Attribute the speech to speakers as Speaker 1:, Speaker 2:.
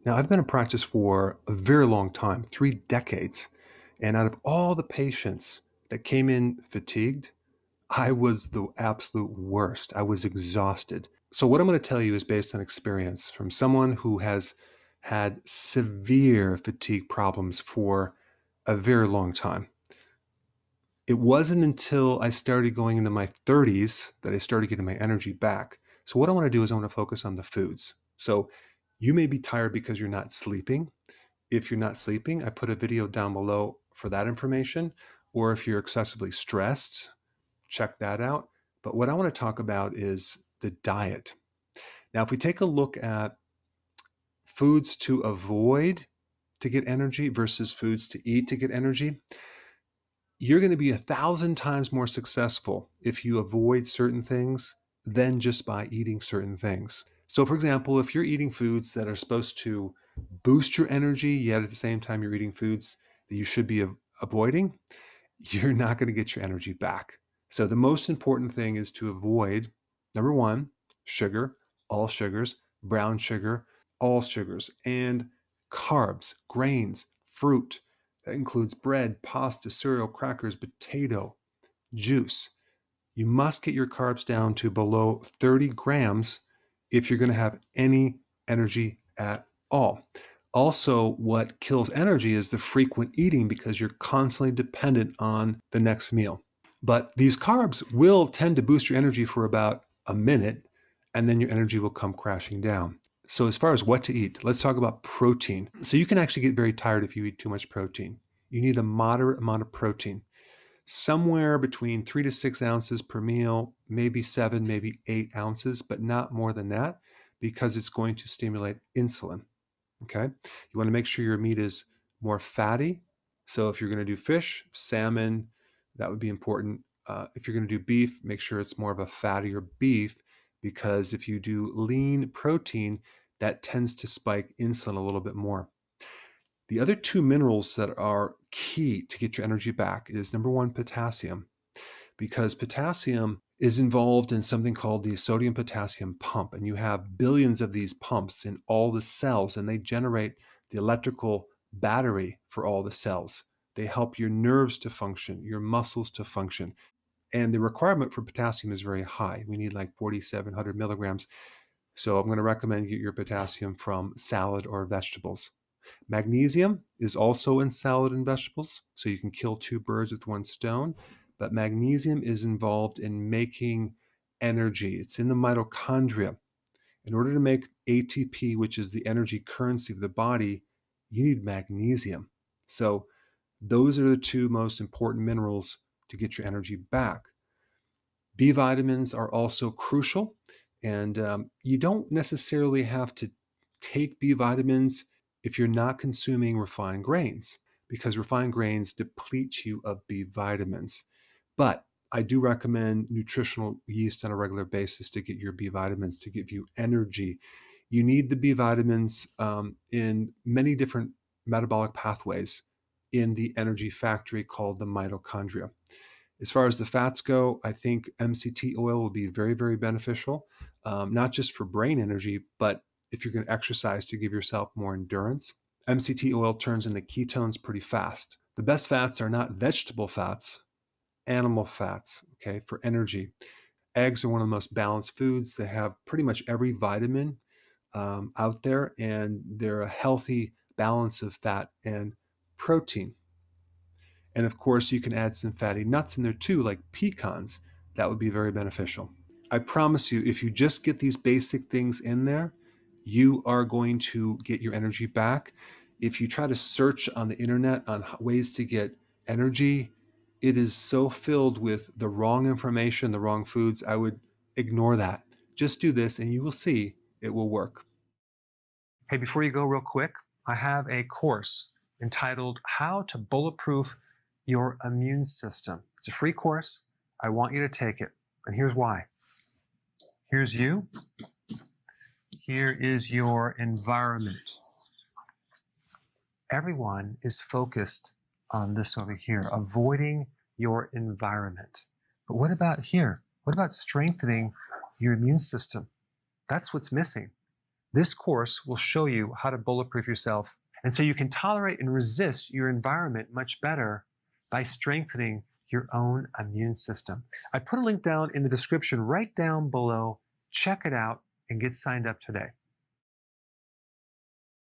Speaker 1: Now, I've been in practice for a very long time, 3 decades. And out of all the patients that came in fatigued, I was the absolute worst. I was exhausted. So, what I'm going to tell you is based on experience from someone who has had severe fatigue problems for a very long time. It wasn't until I started going into my 30s that I started getting my energy back. So, what I want to do is I want to focus on the foods. So, you may be tired because you're not sleeping. If you're not sleeping, I put a video down below for that information. Or if you're excessively stressed, check that out. But what I want to talk about is the diet. Now, if we take a look at foods to avoid to get energy versus foods to eat to get energy, you're going to be 1,000 times more successful if you avoid certain things than just by eating certain things. So, for example, if you're eating foods that are supposed to boost your energy, yet at the same time you're eating foods that you should be avoiding, you're not going to get your energy back. So, the most important thing is to avoid number one, sugar, all sugars, brown sugar, all sugars, and carbs, grains, fruit. That includes bread, pasta, cereal, crackers, potato, juice. You must get your carbs down to below 30 grams if you're going to have any energy at all. Also, what kills energy is the frequent eating because you're constantly dependent on the next meal. But these carbs will tend to boost your energy for about a minute, and then your energy will come crashing down. So, as far as what to eat, let's talk about protein. So, you can actually get very tired if you eat too much protein. You need a moderate amount of protein, somewhere between 3 to 6 ounces per meal, maybe 7, maybe 8 ounces, but not more than that because it's going to stimulate insulin. Okay. You want to make sure your meat is more fatty. So if you're going to do fish, salmon, that would be important. If you're going to do beef, make sure it's more of a fattier beef because if you do lean protein, that tends to spike insulin a little bit more. The other two minerals that are key to get your energy back is number one, potassium, because potassium is involved in something called the sodium potassium pump. And you have billions of these pumps in all the cells, and they generate the electrical battery for all the cells. They help your nerves to function, your muscles to function. And the requirement for potassium is very high. We need like 4,700 milligrams. So I'm going to recommend you get your potassium from salad or vegetables. Magnesium is also in salad and vegetables, so you can kill two birds with one stone. But magnesium is involved in making energy. It's in the mitochondria. In order to make ATP, which is the energy currency of the body, you need magnesium. So those are the two most important minerals to get your energy back. B vitamins are also crucial, and you don't necessarily have to take B vitamins if you're not consuming refined grains, because refined grains deplete you of B vitamins. But I do recommend nutritional yeast on a regular basis to get your B vitamins to give you energy. You need the B vitamins in many different metabolic pathways in the energy factory called the mitochondria. As far as the fats go, I think MCT oil will be very, very beneficial, not just for brain energy, but if you're going to exercise to give yourself more endurance. MCT oil turns into ketones pretty fast. The best fats are not vegetable fats, animal fats, okay, for energy. Eggs are one of the most balanced foods. They have pretty much every vitamin out there, and they're a healthy balance of fat and protein. And of course, you can add some fatty nuts in there too, like pecans. That would be very beneficial. I promise you, if you just get these basic things in there, you are going to get your energy back. If you try to search on the internet on ways to get energy, it is so filled with the wrong information, the wrong foods. I would ignore that. Just do this and you will see it will work. Hey, before you go, real quick, I have a course entitled How to Bulletproof Your Immune System. It's a free course. I want you to take it. And here's why. Here's you. Here is your environment. Everyone is focused on this over here, avoiding your environment. But what about here? What about strengthening your immune system? That's what's missing. This course will show you how to bulletproof yourself, and so you can tolerate and resist your environment much better by strengthening your own immune system. I put a link down in the description right down below. Check it out and get signed up today.